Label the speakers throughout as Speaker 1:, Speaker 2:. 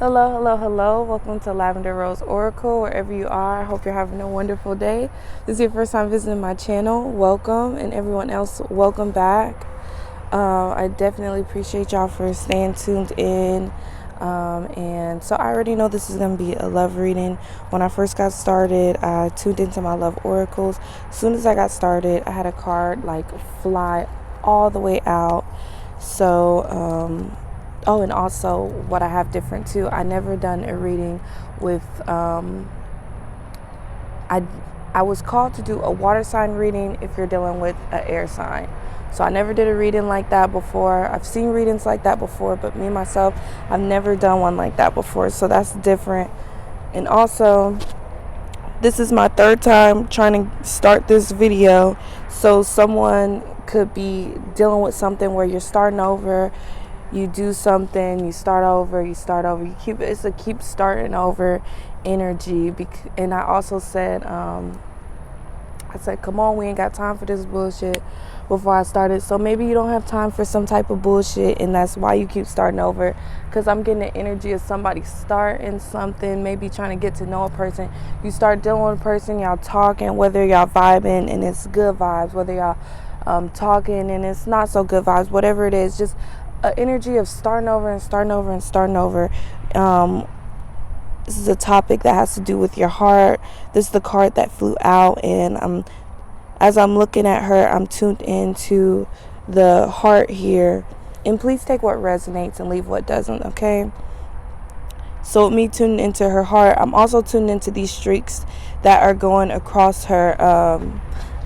Speaker 1: Hello, hello, hello. Welcome to Lavender Rose Oracle, wherever you are. I hope you're having a wonderful day. This is your first time visiting my channel. Welcome, and everyone else, welcome back. I definitely appreciate y'all for staying tuned in. And so I already know this is going to be a love reading. When I first got started, I tuned into my love oracles. As soon as I got started, I had a card like fly all the way out. So, oh, and also what I have different too, I never done a reading with, I was called to do a water sign reading if you're dealing with an air sign. So I never did a reading like that before. I've seen readings like that before, but me, myself, I've never done one like that before. So that's different. And also, this is my third time trying to start this video. So someone could be dealing with something where you're starting over. You do something, you start over, you keep starting over energy. And I also said, I said, come on, we ain't got time for this bullshit before I started. So maybe you don't have time for some type of bullshit, and that's why you keep starting over. Because I'm getting the energy of somebody starting something, maybe trying to get to know a person. You start dealing with a person, y'all talking, whether y'all vibing and it's good vibes, whether y'all talking and it's not so good vibes, whatever it is, just an energy of starting over and starting over and starting over. This is a topic that has to do with your heart. This is the card that flew out, and as I'm looking at her, I'm tuned into the heart here. And please take what resonates and leave what doesn't, okay? So me tuning into her heart, I'm also tuned into these streaks that are going across her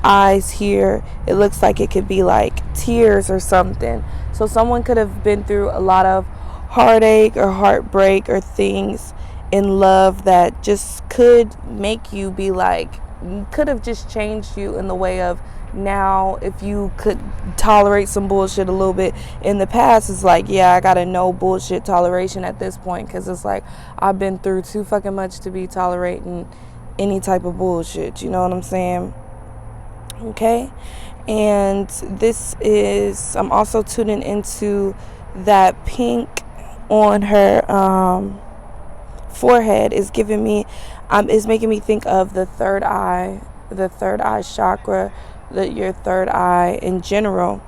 Speaker 1: eyes here. It looks like it could be like tears or something. So someone could have been through a lot of heartache or heartbreak or things in love that just could make you be like, could have just changed you in the way of now. If you could tolerate some bullshit a little bit in the past, it's like, yeah, I got a no bullshit toleration at this point, because it's like I've been through too fucking much to be tolerating any type of bullshit. You know what I'm saying? Okay. And this is, I'm also tuning into that pink on her forehead is giving me, is making me think of the third eye chakra, your third eye in general.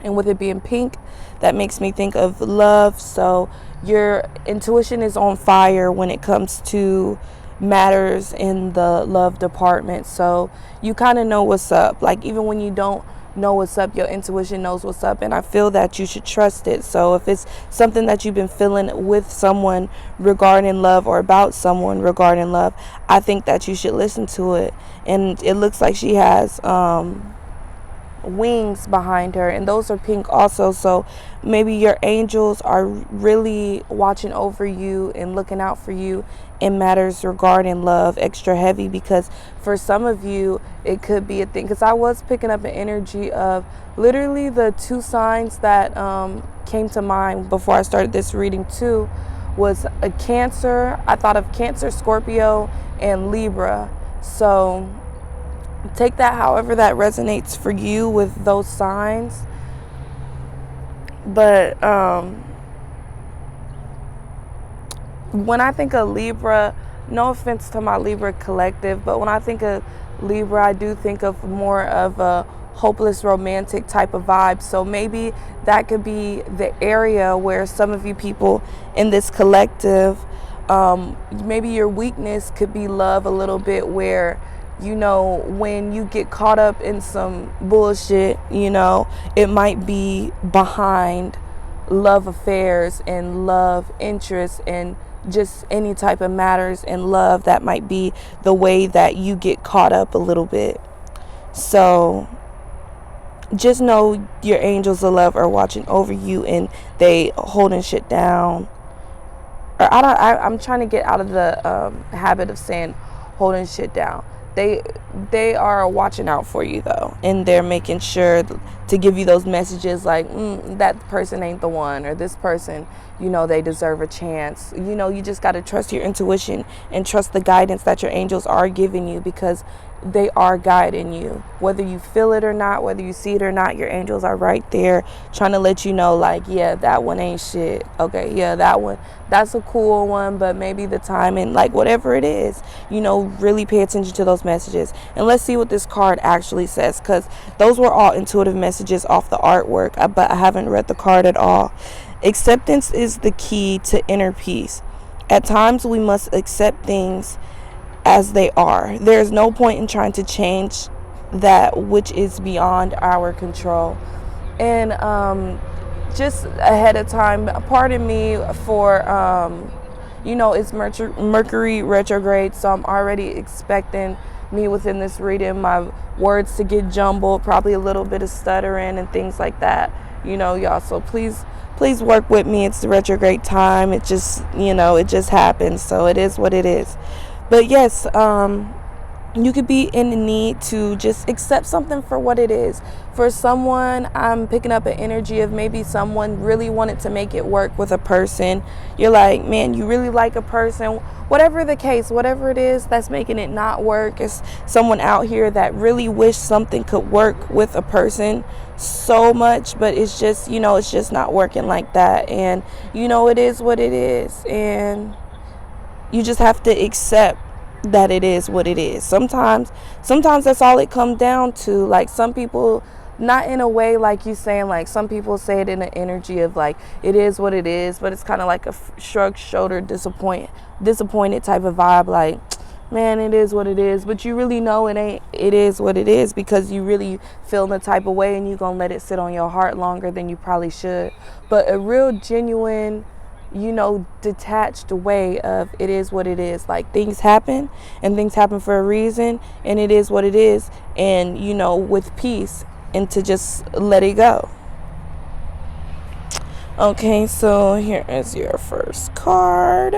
Speaker 1: And with it being pink, that makes me think of love. So your intuition is on fire when it comes to matters in the love department. So you kind of know what's up. Like, even when you don't know what's up, your intuition knows what's up, and I feel that you should trust it. So if it's something that you've been feeling with someone regarding love, or about someone regarding love, I think that you should listen to it. And it looks like she has wings behind her, and those are pink also. So maybe your angels are really watching over you and looking out for you in matters regarding love extra heavy, because for some of you it could be a thing. Because I was picking up an energy of literally the two signs that came to mind before I started this reading too was a Cancer. I thought of Cancer, Scorpio, and Libra. So take that however that resonates for you with those signs. But when I think of Libra, no offense to my Libra collective, but when I think of Libra, I do think of more of a hopeless romantic type of vibe. So maybe that could be the area where some of you people in this collective, maybe your weakness could be love a little bit, where, you know, when you get caught up in some bullshit, you know, it might be behind love affairs and love interests and just any type of matters in love. That might be the way that you get caught up a little bit. So just know your angels of love are watching over you, and they holding shit down. Or I'm trying to get out of the habit of saying holding shit down. They are watching out for you though, and they're making sure to give you those messages like, that person ain't the one, or this person they deserve a chance. You just got to trust your intuition and trust the guidance that your angels are giving you, because they are guiding you. Whether you feel it or not, whether you see it or not, your angels are right there trying to let you know, like, yeah, that one ain't shit. Okay, yeah, that one, that's a cool one, but maybe the timing, like, whatever it is, really pay attention to those messages. And let's see what this card actually says, because those were all intuitive messages off the artwork, but I haven't read the card at all. Acceptance is the key to inner peace. At times, we must accept things as they are. There is no point in trying to change that which is beyond our control. And just ahead of time, pardon me for, it's Mercury retrograde, so I'm already expecting me within this reading, my words to get jumbled, probably a little bit of stuttering and things like that, y'all. So please work with me. It's the retrograde time. It just, it just happens. So it is what it is. But yes, you could be in the need to just accept something for what it is. For someone, I'm picking up an energy of maybe someone really wanted to make it work with a person. You're like, man, you really like a person. Whatever the case, whatever it is that's making it not work, is someone out here that really wish something could work with a person so much, but it's just, it's just not working like that. And, it is what it is. And you just have to accept that it is what it is. Sometimes that's all it comes down to. Like, some people, not in a way like you saying, like, some people say it in an energy of like, it is what it is, but it's kind of like a shrug shoulder, disappointed type of vibe. Like, man, it is what it is, but you really know it ain't. It is what it is, because you really feel the type of way, and you're gonna let it sit on your heart longer than you probably should. But a real genuine, detached way of it is what it is. Like, things happen, and things happen for a reason, and it is what it is. And, with peace, and to just let it go. Okay, so here is your first card.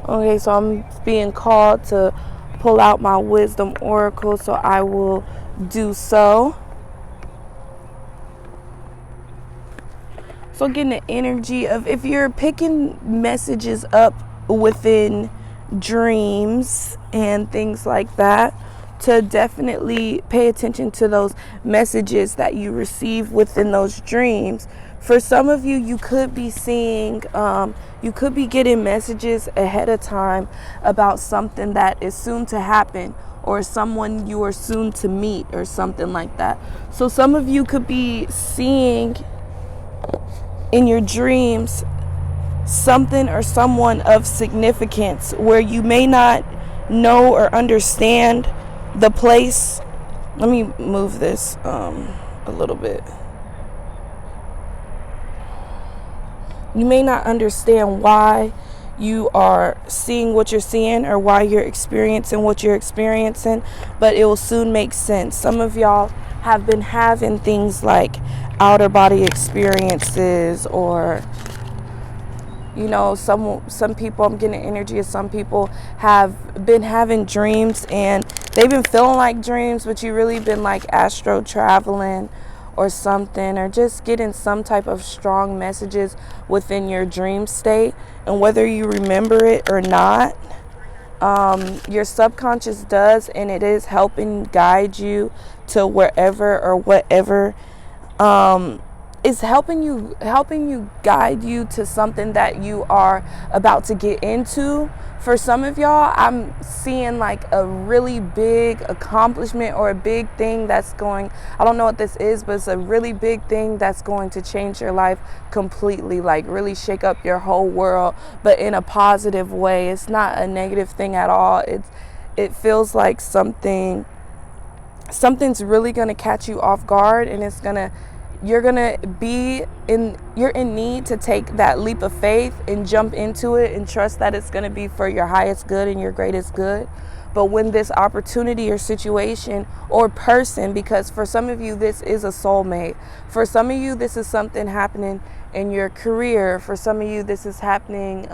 Speaker 1: Okay, so I'm being called to pull out my wisdom oracle, so I will do so. So getting the energy of, if you're picking messages up within dreams and things like that, to definitely pay attention to those messages that you receive within those dreams. For some of you, you could be seeing, you could be getting messages ahead of time about something that is soon to happen, or someone you are soon to meet, or something like that. So some of you could be seeing in your dreams something or someone of significance where you may not know or understand the place. Let me move this a little bit. You may not understand why you are seeing what you're seeing, or why you're experiencing what you're experiencing, but it will soon make sense. Some of y'all have been having things like outer body experiences, or some people, I'm getting energy of some people have been having dreams, and they've been feeling like dreams, but you really been like astro traveling or something, or just getting some type of strong messages within your dream state. And whether you remember it or not, your subconscious does, and it is helping guide you to wherever or whatever is helping you guide you to something that you are about to get into. For some of y'all, I'm seeing like a really big accomplishment, or a big thing that's going, I don't know what this is, but it's a really big thing that's going to change your life completely, like really shake up your whole world, but in a positive way. It's not a negative thing at all. It feels like something's really going to catch you off guard, and you're in need to take that leap of faith and jump into it and trust that it's going to be for your highest good and your greatest good. But when this opportunity or situation or person, because for some of you this is a soulmate, for some of you this is something happening in your career, for some of you this is happening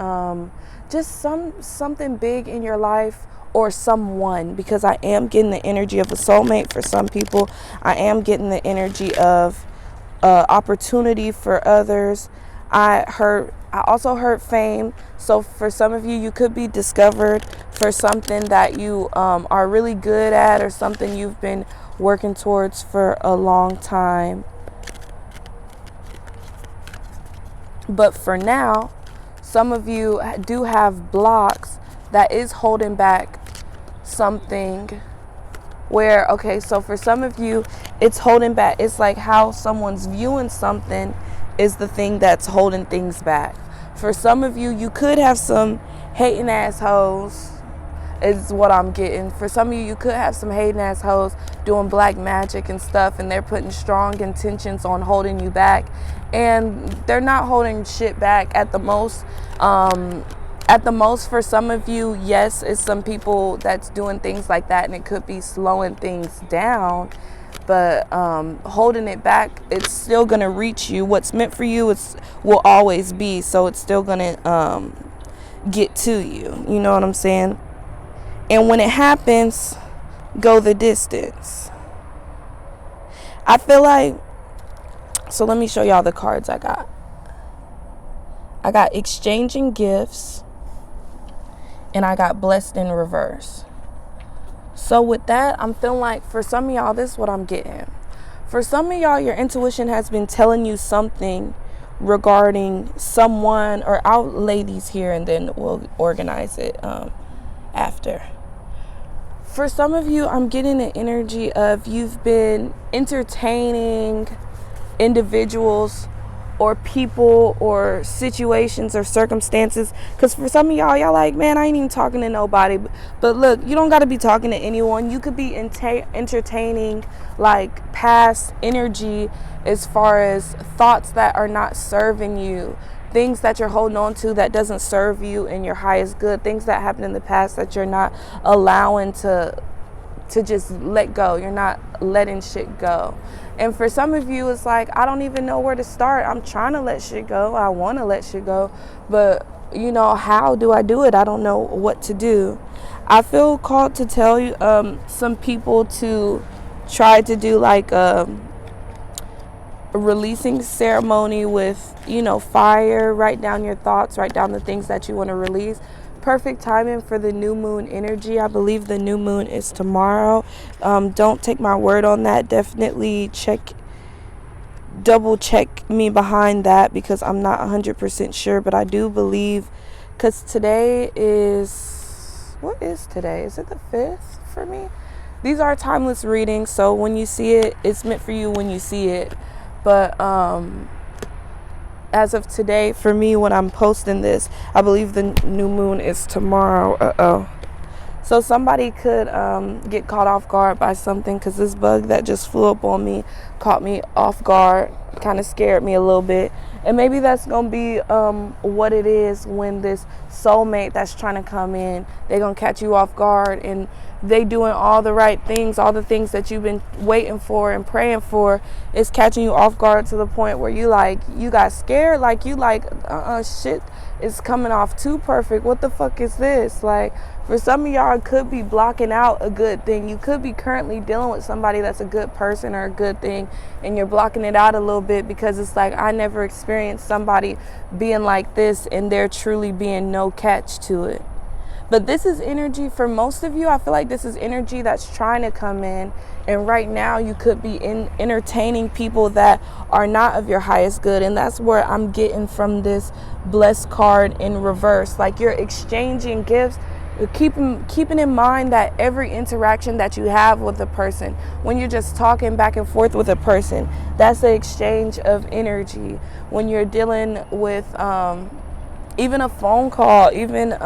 Speaker 1: just something big in your life, or someone, because I am getting the energy of a soulmate for some people. I am getting the energy of opportunity for others. I also heard fame. So for some of you, you could be discovered for something that you are really good at, or something you've been working towards for a long time. But for now, some of you do have blocks that is holding back something. Where, okay, so for some of you, it's holding back. It's like how someone's viewing something is the thing that's holding things back. For some of you, you could have some hating assholes, is what I'm getting. For some of you, you could have some hating assholes doing black magic and stuff, and they're putting strong intentions on holding you back. And they're not holding shit back at the most. At the most, for some of you, yes, it's some people that's doing things like that, and it could be slowing things down. But holding it back, it's still going to reach you. What's meant for you will always be. So it's still going to get to you. You know what I'm saying? And when it happens, go the distance. I feel like, so let me show y'all the cards I got. I got exchanging gifts, and I got blessed in reverse. So with that, I'm feeling like for some of y'all, this is what I'm getting. For some of y'all, your intuition has been telling you something regarding someone, or I'll lay these here and then we'll organize it after. For some of you, I'm getting an energy of you've been entertaining individuals or people or situations or circumstances. Because for some of y'all like, man, I ain't even talking to nobody. But look, you don't got to be talking to anyone. You could be entertaining like past energy, as far as thoughts that are not serving you, things that you're holding on to that doesn't serve you in your highest good, things that happened in the past that you're not allowing to just let go. You're not letting shit go. And for some of you, it's like, I don't even know where to start. I'm trying to let shit go. I want to let shit go. But, you know, how do I do it? I don't know what to do. I feel called to tell you some people to try to do like a releasing ceremony with, you know, fire. Write down your thoughts. Write down the things that you want to release. Perfect timing for the new moon energy. I believe the new moon is tomorrow. Don't take my word on that. Definitely double check me behind that, because I'm not 100% sure, but I do believe, because today is, what is today? Is it the 5th for me? These are timeless readings, so when you see it, it's meant for you when you see it. But as of today, for me, when I'm posting this, I believe the new moon is tomorrow. So somebody could get caught off guard by something, because this bug that just flew up on me caught me off guard, kind of scared me a little bit. And maybe that's going to be what it is when this soulmate that's trying to come in, they're going to catch you off guard, and they doing all the right things, all the things that you've been waiting for and praying for, is catching you off guard to the point where you got scared, like you like, shit is coming off too perfect. What the fuck is this? Like, for some of y'all, it could be blocking out a good thing. You could be currently dealing with somebody that's a good person or a good thing, and you're blocking it out a little bit because it's like, I never experienced somebody being like this, and there truly being no catch to it. But this is energy for most of you. I feel like this is energy that's trying to come in. And right now you could be entertaining people that are not of your highest good. And that's where I'm getting from this blessed card in reverse. Like, you're exchanging gifts. Keeping in mind that every interaction that you have with a person, when you're just talking back and forth with a person, that's the exchange of energy. When you're dealing with even a phone call, even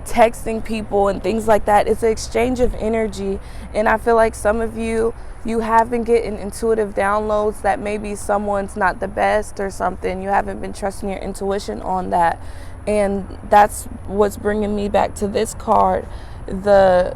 Speaker 1: texting people and things like that, it's an exchange of energy. And I feel like some of you have been getting intuitive downloads that maybe someone's not the best or something. You haven't been trusting your intuition on that. And that's what's bringing me back to this card, the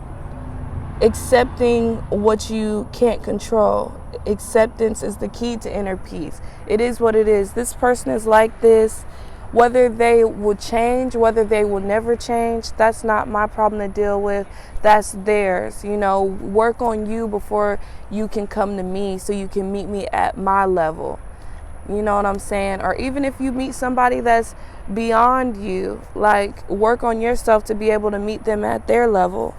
Speaker 1: accepting what you can't control. Acceptance is the key to inner peace. It is what it is. This person is like this. Whether they will change, whether they will never change, that's not my problem to deal with. That's theirs. You know, work on you before you can come to me, so you can meet me at my level. You know what I'm saying? Or even if you meet somebody that's beyond you, like work on yourself to be able to meet them at their level.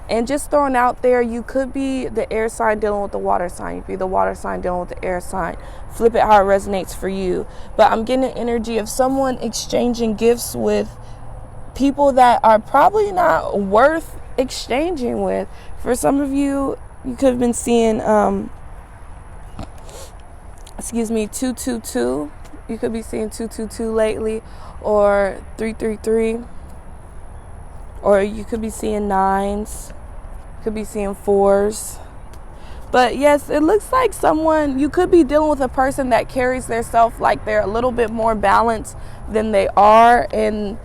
Speaker 1: And just throwing out there, you could be the air sign dealing with the water sign. You could be the water sign dealing with the air sign. Flip it how it resonates for you. But I'm getting an energy of someone exchanging gifts with people that are probably not worth exchanging with. For some of you, you could have been seeing, 222. You could be seeing 222 lately, or 333. Or you could be seeing 9s. Could be seeing 4s. But yes, it looks like someone, you could be dealing with a person that carries their self like they're a little bit more balanced than they are. And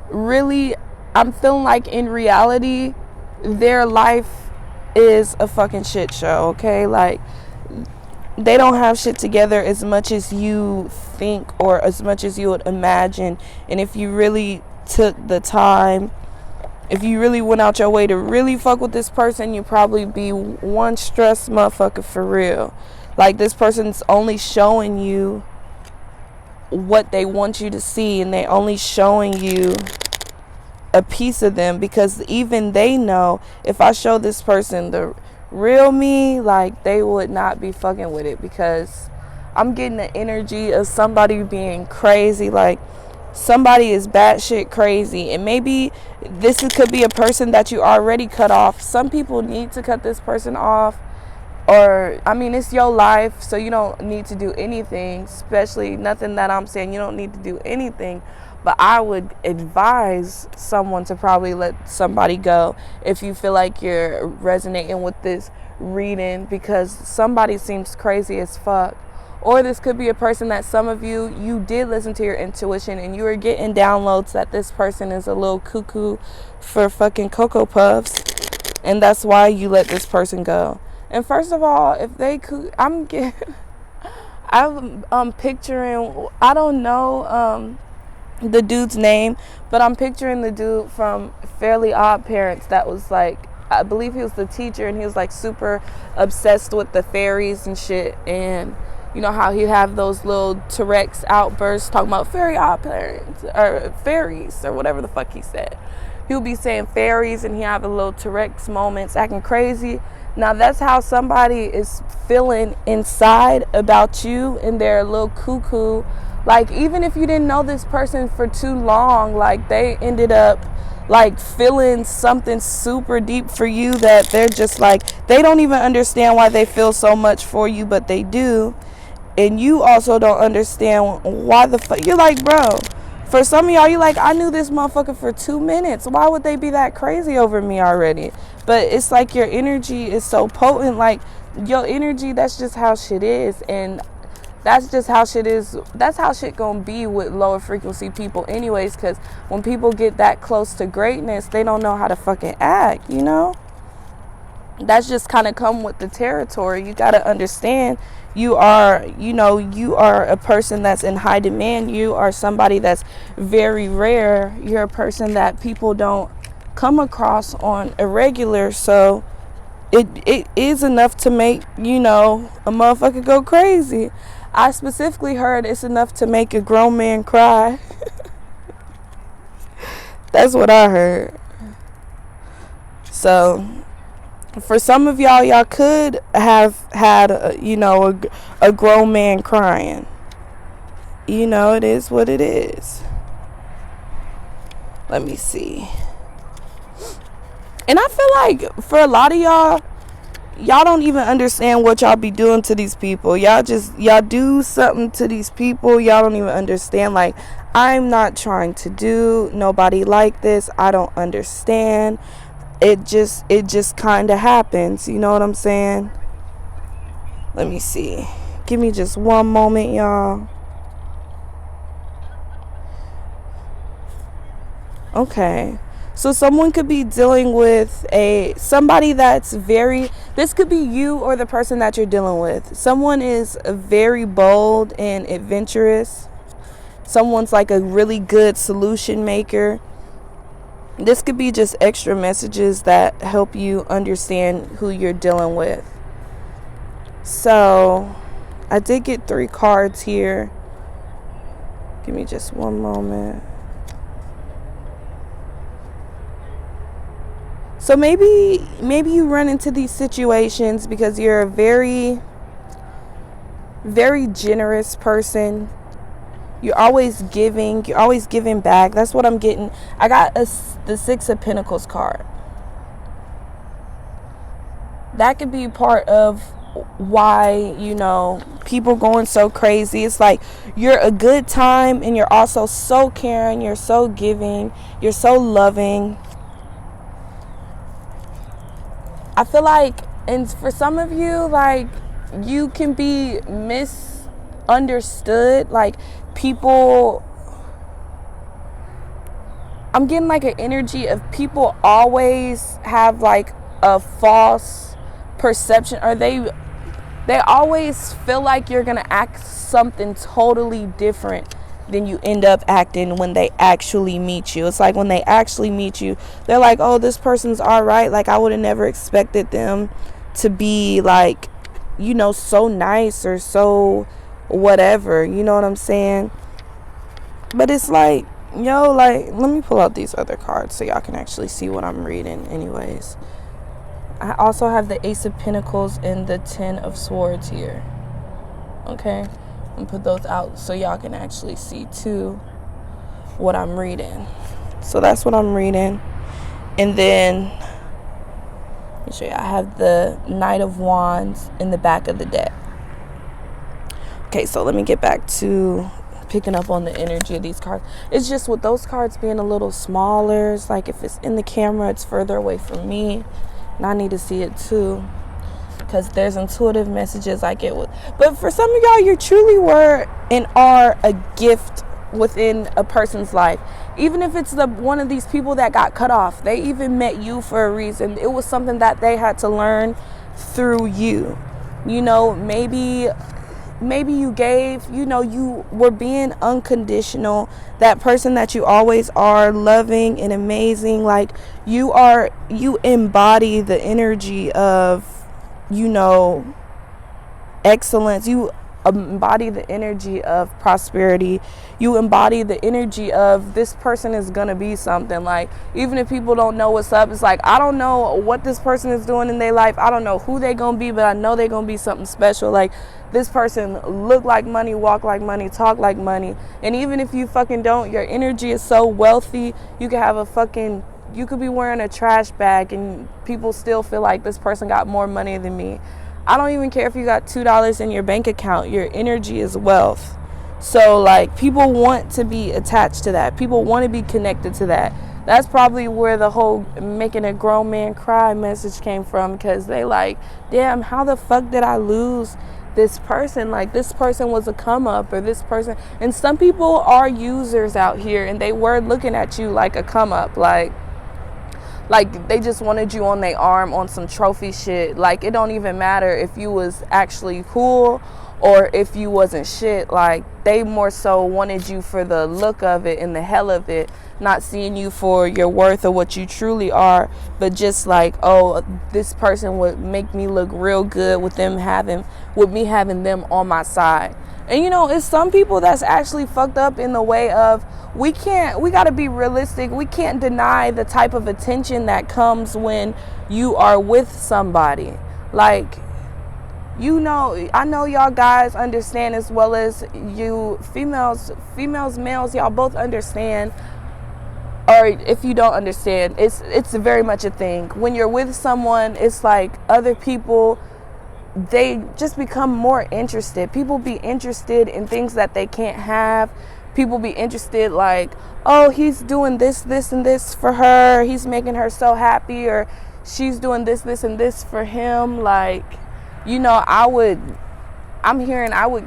Speaker 1: really, I'm feeling like in reality, their life is a fucking shit show, okay? Like, they don't have shit together as much as you think or as much as you would imagine. And if you really took the time, if you really went out your way to really fuck with this person, you'd probably be one stressed motherfucker for real. Like, this person's only showing you what they want you to see, and they only showing you a piece of them, because even they know if I show this person the real me, like, they would not be fucking with it. Because I'm getting the energy of somebody being crazy, like somebody is batshit crazy. And maybe this could be a person that you already cut off. Some people need to cut this person off, or I mean, it's your life, so you don't need to do anything, especially nothing that I'm saying. You don't need to do anything, but I would advise someone to probably let somebody go if you feel like you're resonating with this reading, because somebody seems crazy as fuck. Or this could be a person that some of you did listen to your intuition and you were getting downloads that this person is a little cuckoo for fucking Cocoa Puffs, and that's why you let this person go. And first of all, if they could, I'm picturing, I don't know the dude's name, but I'm picturing the dude from Fairly Odd Parents that was like, I believe he was the teacher, and he was like super obsessed with the fairies and shit. And you know how he have those little T-Rex outbursts talking about fairy odd parents or fairies or whatever the fuck he said. He'll be saying fairies, and he have a little T-Rex moments acting crazy. Now that's how somebody is feeling inside about you, and they're a little cuckoo. Like, even if you didn't know this person for too long, like, they ended up like feeling something super deep for you that they're just like, they don't even understand why they feel so much for you, but they do. And you also don't understand why the fuck. You're like, bro, for some of y'all, you're like, I knew this motherfucker for 2 minutes. Why would they be that crazy over me already? But it's like your energy is so potent. Like, your energy, that's just how shit is. And that's just how shit is. That's how shit gonna be with lower frequency people anyways. Because when people get that close to greatness, they don't know how to fucking act, you know? That's just kind of come with the territory. You got to understand, you are a person that's in high demand. You are somebody that's very rare. You're a person that people don't come across on a regular. So it is enough to make, a motherfucker go crazy. I specifically heard it's enough to make a grown man cry. That's what I heard. So for some of y'all could have had a grown man crying. It is what it is. Let me see. And I feel like for a lot of y'all don't even understand what y'all be doing to these people. Y'all do something to these people. Y'all don't even understand. Like, I'm not trying to do nobody like this. I don't understand. It just kind of happens. You know what I'm saying? Let me see. Give me just one moment, y'all. Okay. So someone could be dealing with somebody that's this could be you or the person that you're dealing with. Someone is very bold and adventurous. Someone's like a really good solution maker. This could be just extra messages that help you understand who you're dealing with. So I did get 3 cards here. Give me just one moment. So maybe you run into these situations because you're a very, very generous person. You're always giving back. That's what I'm getting. I got the 6 of Pentacles card. That could be part of why, people going so crazy. It's like you're a good time and you're also so caring, you're so giving, you're so loving. I feel like, and for some of you, like, you can be misunderstood. Like, people, I'm getting like an energy of people always have like a false perception, or they always feel like you're gonna act something totally different than you end up acting when they actually meet you. It's like when they actually meet you, they're like, oh, this person's all right. Like, I would have never expected them to be like, so nice or so whatever, you know what I'm saying? But it's like, like, let me pull out these other cards so y'all can actually see what I'm reading anyways. I also have the Ace of Pentacles and the 10 of Swords here. Okay, and put those out so y'all can actually see too what I'm reading. So that's what I'm reading. And then let me show you. I have the Knight of Wands in the back of the deck. Okay, so let me get back to picking up on the energy of these cards. It's just with those cards being a little smaller, it's like if it's in the camera, it's further away from me, and I need to see it too, because there's intuitive messages I get with. But for some of y'all, you truly were and are a gift within a person's life. Even if it's one of these people that got cut off, they even met you for a reason. It was something that they had to learn through you. Maybe you gave, you were being unconditional. That person that you always are, loving and amazing. Like, you embody the energy of, excellence. You embody the energy of prosperity. You embody the energy of this person is gonna be something. Like, even if people don't know what's up, it's like, I don't know what this person is doing in their life. I don't know who they gonna be, but I know they're gonna be something special. Like, this person look like money, walk like money, talk like money. And even if you fucking don't, your energy is so wealthy. You could have you could be wearing a trash bag and people still feel like this person got more money than me. I don't even care if you got $2 in your bank account. Your energy is wealth. So, like, people want to be attached to that. People want to be connected to that. That's probably where the whole making a grown man cry message came from, because they like, damn, how the fuck did I lose this person? Like, this person was a come up, or this person. And some people are users out here, and they were looking at you like a come up. Like they just wanted you on their arm on some trophy shit. Like, it don't even matter if you was actually cool or if you wasn't shit. Like, they more so wanted you for the look of it and the hell of it, not seeing you for your worth or what you truly are, but just like, oh, this person would make me look real good with me having them on my side. And it's some people that's actually fucked up in the way of, we got to be realistic. We can't deny the type of attention that comes when you are with somebody. Like, I know y'all guys understand as well as you females, males, y'all both understand. Or if you don't understand, it's very much a thing. When you're with someone, it's like other people, they just become more interested. People be interested in things that they can't have. People be interested like, oh, he's doing this, and this for her. He's making her so happy. Or she's doing this, and this for him. Like, I would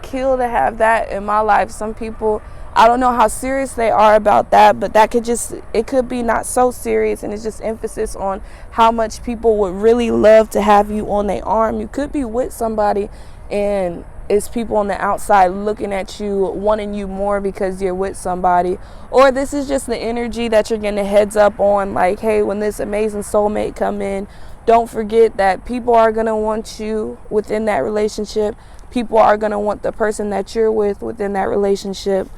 Speaker 1: kill to have that in my life. Some people, I don't know how serious they are about that, but it could be not so serious, and it's just emphasis on how much people would really love to have you on their arm. You could be with somebody and it's people on the outside looking at you, wanting you more because you're with somebody. Or this is just the energy that you're getting a heads up on, like, hey, when this amazing soulmate come in, don't forget that people are going to want you within that relationship. people are going to want the person that you're with within that relationship.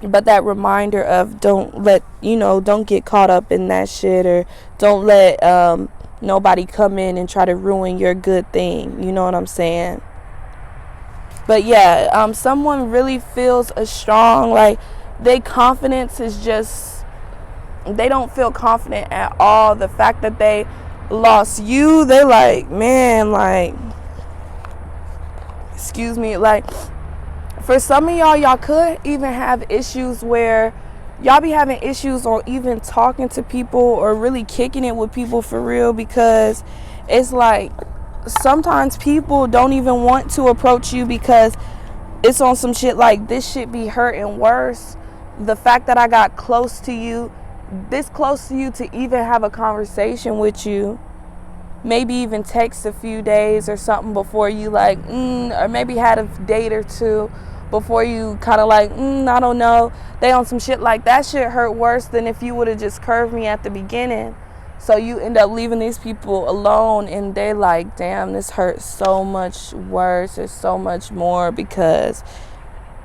Speaker 1: But that reminder of don't get caught up in that shit, or don't let nobody come in and try to ruin your good thing. You know what I'm saying? But yeah, someone really feels a strong, like, their confidence is just, they don't feel confident at all. The fact that they lost you, they're like, man, like, excuse me, like, for some of y'all could even have issues where y'all be having issues on even talking to people or really kicking it with people for real, because it's like sometimes people don't even want to approach you because it's on some shit like, this shit be hurting worse. The fact that I got close to you, this close to you, to even have a conversation with you, maybe even text a few days or something before you like, or maybe had a date or two before you kind of like, I don't know, they on some shit like that. Shit hurt worse than if you would have just curved me at the beginning. So you end up leaving these people alone, and they're like, damn, this hurts so much worse or so much more, because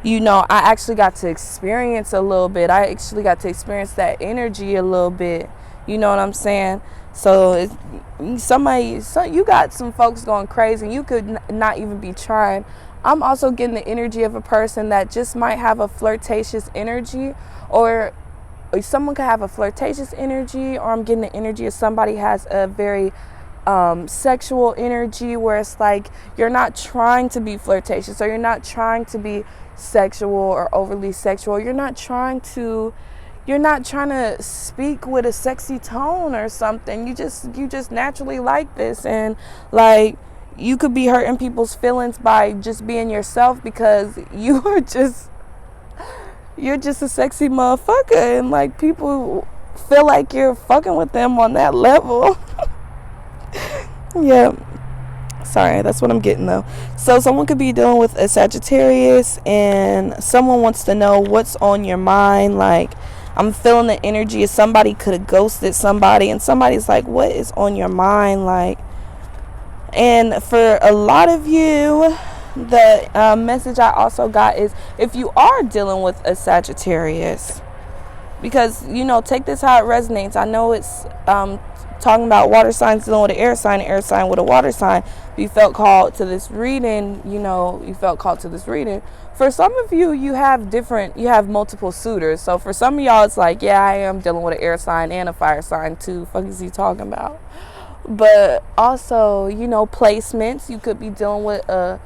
Speaker 1: I actually got to experience a little bit. I actually got to experience that energy a little bit. You know what I'm saying? So you got some folks going crazy, and you could not even be trying. I'm also getting the energy of a person that just might have a flirtatious energy, or someone could have a flirtatious energy, or I'm getting the energy of somebody has a very sexual energy, where it's like you're not trying to be flirtatious, or you're not trying to be sexual or overly sexual. You're not trying to speak with a sexy tone or something. You just naturally like this, and like, you could be hurting people's feelings by just being yourself, because you're just a sexy motherfucker, and like, people feel like you're fucking with them on that level. Yeah, sorry, that's what I'm getting though. So someone could be dealing with a Sagittarius, and someone wants to know what's on your mind. Like, I'm feeling the energy of somebody could have ghosted somebody, and somebody's like, what is on your mind? Like, and for a lot of you, the message I also got is, if you are dealing with a Sagittarius, because, take this how it resonates. I know it's talking about water signs dealing with an air sign with a water sign. You felt called to this reading, For some of you, you have multiple suitors. So for some of y'all, it's like, yeah, I am dealing with an air sign and a fire sign too. Fuck is he talking about? But also, placements. You could be dealing with a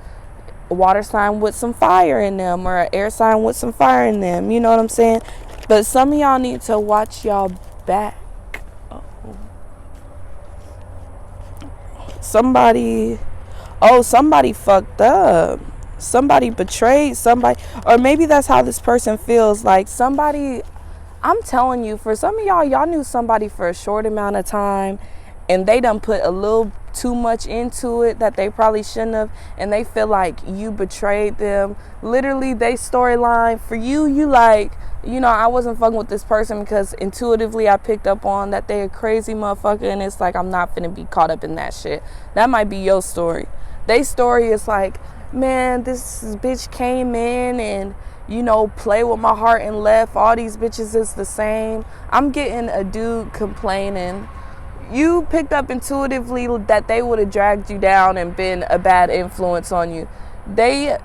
Speaker 1: water sign with some fire in them, or an air sign with some fire in them. You know what I'm saying? But some of y'all need to watch y'all back. Somebody fucked up. Somebody betrayed somebody. Or maybe that's how this person feels. Like, somebody, I'm telling you, for some of y'all knew somebody for a short amount of time, and they done put a little too much into it that they probably shouldn't have, and they feel like you betrayed them. Literally, they storyline for you, like, I wasn't fucking with this person because intuitively I picked up on that they a crazy motherfucker, and it's like, I'm not finna be caught up in that shit. That might be your story. They story is like, man, this bitch came in and play with my heart and left. All these bitches is the same. I'm getting a dude complaining. You picked up intuitively that they would have dragged you down and been a bad influence on you. They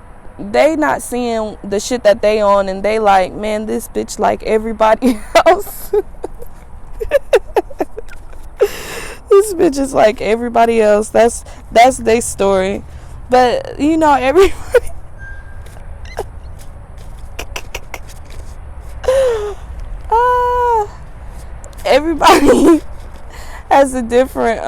Speaker 1: not seeing the shit that they on, and they like, man, this bitch like everybody else. This bitch is like everybody else. That's their story. But everybody everybody has a different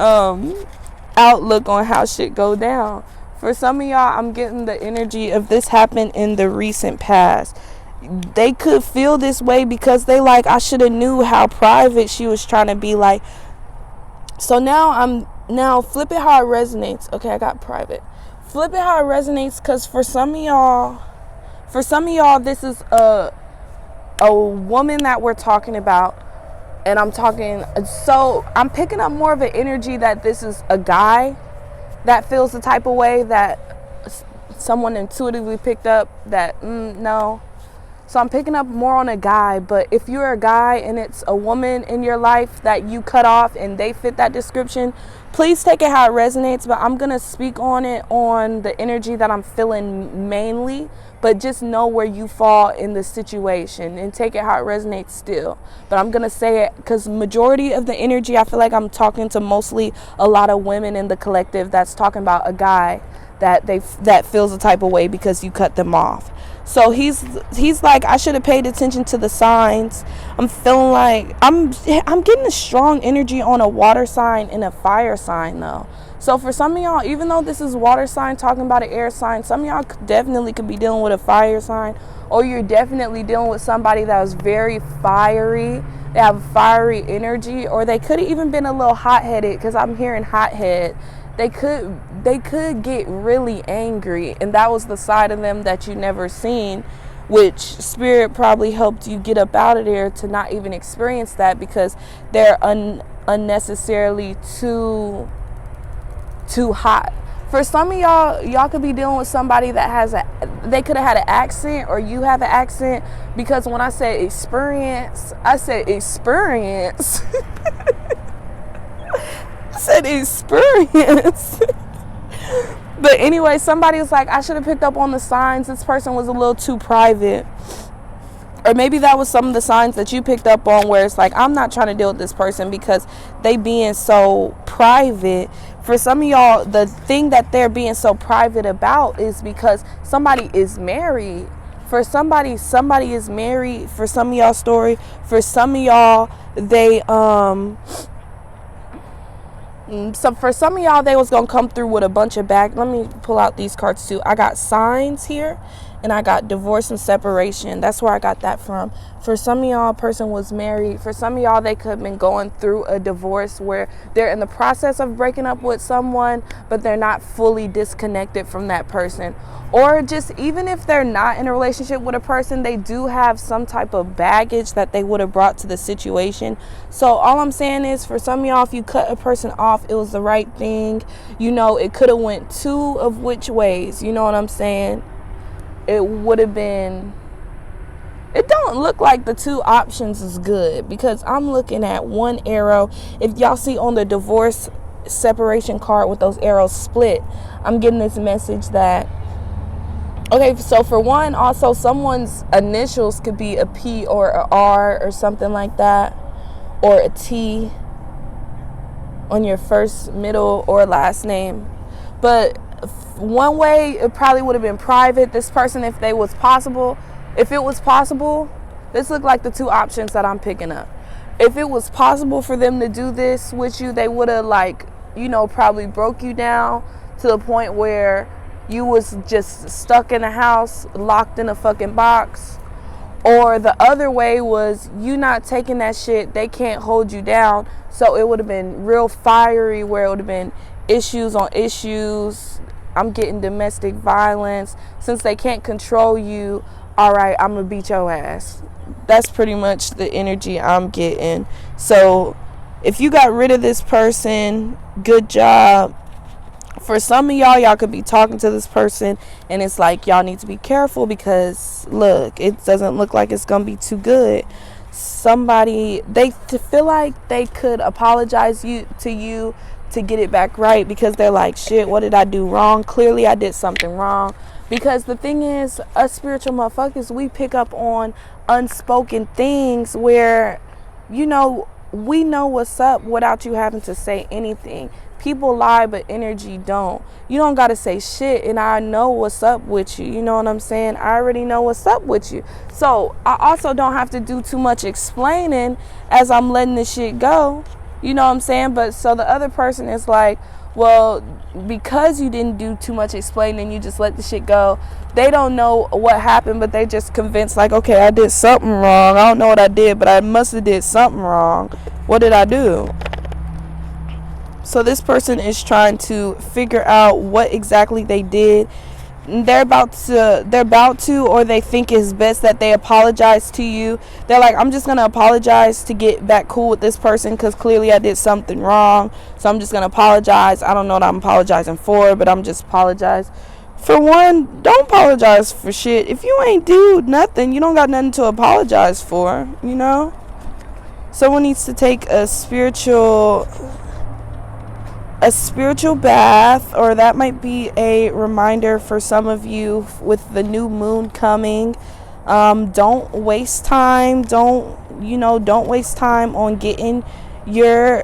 Speaker 1: outlook on how shit go down. For some of y'all, I'm getting the energy of this happened in the recent past. They could feel this way because they like, I should have knew how private she was trying to be. Like, so now flip it how it resonates. Okay, I got private. Flip it how it resonates, because for some of y'all, this is a woman that we're talking about. And I'm picking up more of an energy that this is a guy that feels the type of way, that someone intuitively picked up that no. So I'm picking up more on a guy, but if you're a guy and it's a woman in your life that you cut off and they fit that description, please take it how it resonates. But I'm going to speak on it on the energy that I'm feeling mainly, but just know where you fall in the situation and take it how it resonates still. But I'm going to say it because majority of the energy, I feel like I'm talking to mostly a lot of women in the collective that's talking about a guy that feels a type of way because you cut them off. So he's like, I should have paid attention to the signs. I'm feeling like I'm getting a strong energy on a water sign and a fire sign though. So for some of y'all, even though this is water sign talking about an air sign, some of y'all definitely could be dealing with a fire sign, or you're definitely dealing with somebody that was very fiery. They have fiery energy, or they could have even been a little hot-headed, because I'm hearing hothead. They could get really angry, and that was the side of them that you never seen, which spirit probably helped you get up out of there to not even experience that, because they're unnecessarily too hot. For some of y'all could be dealing with somebody that they could have had an accent, or you have an accent, because when I said experience, I said experience. I said experience. But anyway, somebody was like, I should have picked up on the signs. This person was a little too private. Or maybe that was some of the signs that you picked up on, where it's like, I'm not trying to deal with this person because they being so private. For some of y'all, the thing that they're being so private about is because somebody is married. For somebody is married. For some of y'all story, for some of y'all, so for some of y'all, they was going to come through with a bunch of back. Let me pull out these cards too. I got signs here, and I got divorce and separation. That's where I got that from. For some of y'all, a person was married. For some of y'all, they could have been going through a divorce where they're in the process of breaking up with someone, but they're not fully disconnected from that person. Or just even if they're not in a relationship with a person, they do have some type of baggage that they would have brought to the situation. So all I'm saying is, for some of y'all, if you cut a person off, it was the right thing. You know, it could have went two of which ways. You know what I'm saying? It would have been... It don't look like the two options is good, because I'm looking at one arrow. If y'all see on the divorce separation card with those arrows split, I'm getting this message that... Okay, so for one, also someone's initials could be a P or a R or something like that, or a T on your first, middle, or last name. But one way, it probably would have been private. This person, if it was possible, this looked like the two options that I'm picking up. If it was possible for them to do this with you, they would have, like, you know, probably broke you down to the point where you was just stuck in a house, locked in a fucking box. Or the other way was you not taking that shit, they can't hold you down. So it would have been real fiery, where it would have been issues on issues. I'm getting domestic violence. Since they can't control you, all right, I'm gonna beat your ass. That's pretty much the energy I'm getting. So if you got rid of this person, good job. For some of y'all could be talking to this person, and it's like, y'all need to be careful, because look, it doesn't look like it's gonna be too good. Somebody, they feel like they could apologize to you to get it back right, because they're like, shit, what did I do wrong? Clearly I did something wrong. Because the thing is, us spiritual motherfuckers, we pick up on unspoken things where, you know, we know what's up without you having to say anything. People lie, but energy don't. You don't got to say shit, and I know what's up with you. You know what I'm saying? I already know what's up with you. So I also don't have to do too much explaining as I'm letting this shit go. You know what I'm saying? But so the other person is like, well, because you didn't do too much explaining, you just let the shit go. They don't know what happened, but they just convinced, like, okay, I did something wrong. I don't know what I did, but I must have did something wrong. What did I do? So this person is trying to figure out what exactly they did. They're about to, or they think it's best that they apologize to you. They're like, I'm just going to apologize to get back cool with this person, because clearly I did something wrong. So I'm just going to apologize. I don't know what I'm apologizing for, but I'm just apologize For one, don't apologize for shit. If you ain't do nothing, you don't got nothing to apologize for, you know? Someone needs to take a spiritual bath, or that might be a reminder for some of you with the new moon coming. Don't waste time. Don't waste time on getting your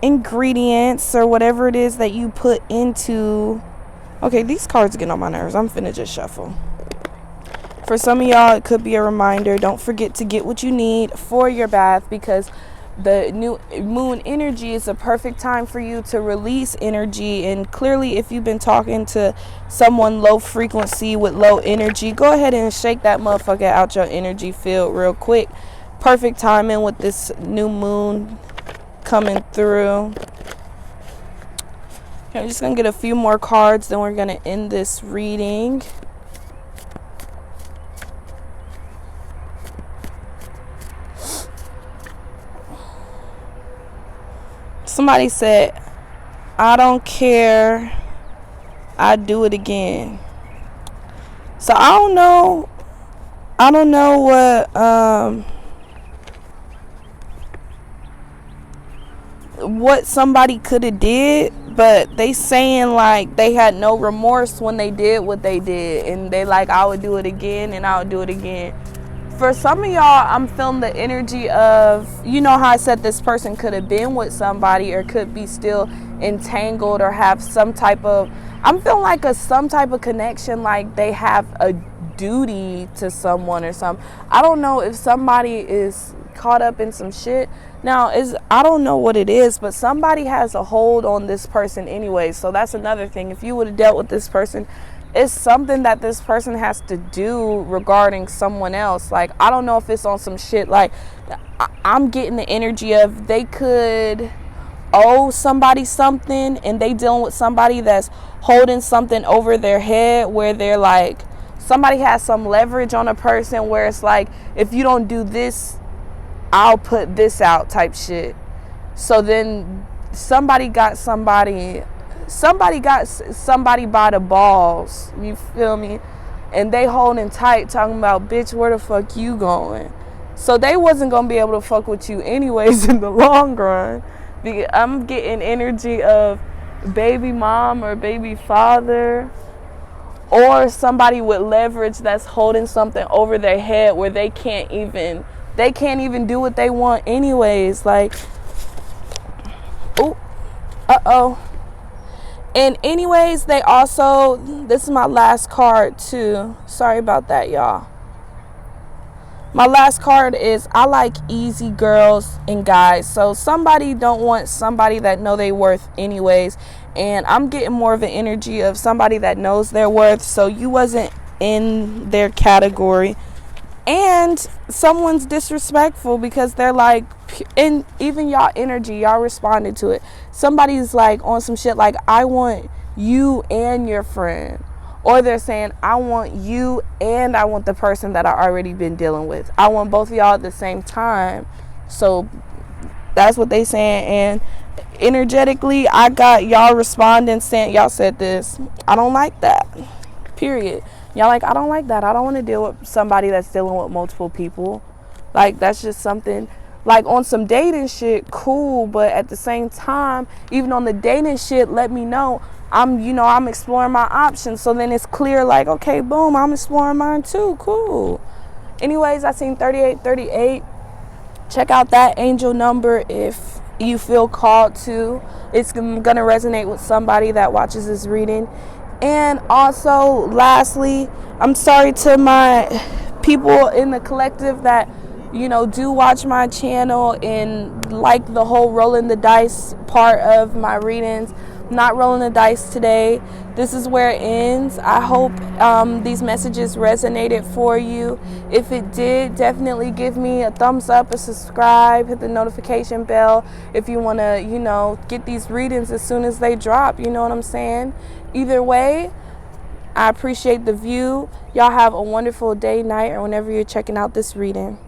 Speaker 1: ingredients or whatever it is that you put into. Okay, these cards get on my nerves. I'm finna just shuffle. For some of y'all, it could be a reminder. Don't forget to get what you need for your bath, because the new moon energy is a perfect time for you to release energy. And clearly, if you've been talking to someone low frequency with low energy, go ahead and shake that motherfucker out your energy field real quick. Perfect timing with this new moon coming through. Okay, I'm just gonna get a few more cards, then we're gonna end this reading. Somebody said, I don't care, I do it again. So I don't know what somebody could have did, but they saying like they had no remorse when they did what they did, and they like, I would do it again and I would do it again. For some of y'all, I'm feeling the energy of, you know how I said this person could have been with somebody or could be still entangled or have some type of, I'm feeling like some type of connection, like they have a duty to someone or something. I don't know if somebody is caught up in some shit. Now, I don't know what it is, but somebody has a hold on this person anyway. So that's another thing. If you would have dealt with this person, it's something that this person has to do regarding someone else. Like, I don't know if it's on some shit. Like, I'm getting the energy of they could owe somebody something, and they dealing with somebody that's holding something over their head, where they're like, somebody has some leverage on a person where it's like, if you don't do this, I'll put this out type shit. So then somebody got somebody by the balls, you feel me? And they holding tight, talking about, bitch, where the fuck you going? So they wasn't gonna be able to fuck with you anyways in the long run. I'm getting energy of baby mom or baby father, or somebody with leverage that's holding something over their head where they can't even do what they want anyways. Like, and anyways, they also, this is my last card too. Sorry about that, y'all. My last card is, I like easy girls and guys. So somebody don't want somebody that know they worth anyways. And I'm getting more of an energy of somebody that knows their worth. So you wasn't in their category. And someone's disrespectful because they're like, and even y'all energy, y'all responded to it. Somebody's like on some shit like, I want you and your friend. Or they're saying, I want you and I want the person that I already been dealing with. I want both of y'all at the same time. So that's what they saying. And energetically, I got y'all responding saying, y'all said this, I don't like that. Period. Y'all like, I don't like that. I don't want to deal with somebody that's dealing with multiple people. Like, that's just something, like on some dating shit, cool. But at the same time, even on the dating shit, let me know. I'm exploring my options. So then it's clear, like, okay, boom, I'm exploring mine too. Cool. Anyways, I seen 3838. Check out that angel number if you feel called to. It's going to resonate with somebody that watches this reading. And also, lastly, I'm sorry to my people in the collective that, do watch my channel and like the whole rolling the dice part of my readings. Not rolling the dice today. This is where it ends. I hope these messages resonated for you. If it did, definitely give me a thumbs up, a subscribe, hit the notification bell if you want to, get these readings as soon as they drop. You know what I'm saying? Either way, I appreciate the view. Y'all have a wonderful day, night, or whenever you're checking out this reading.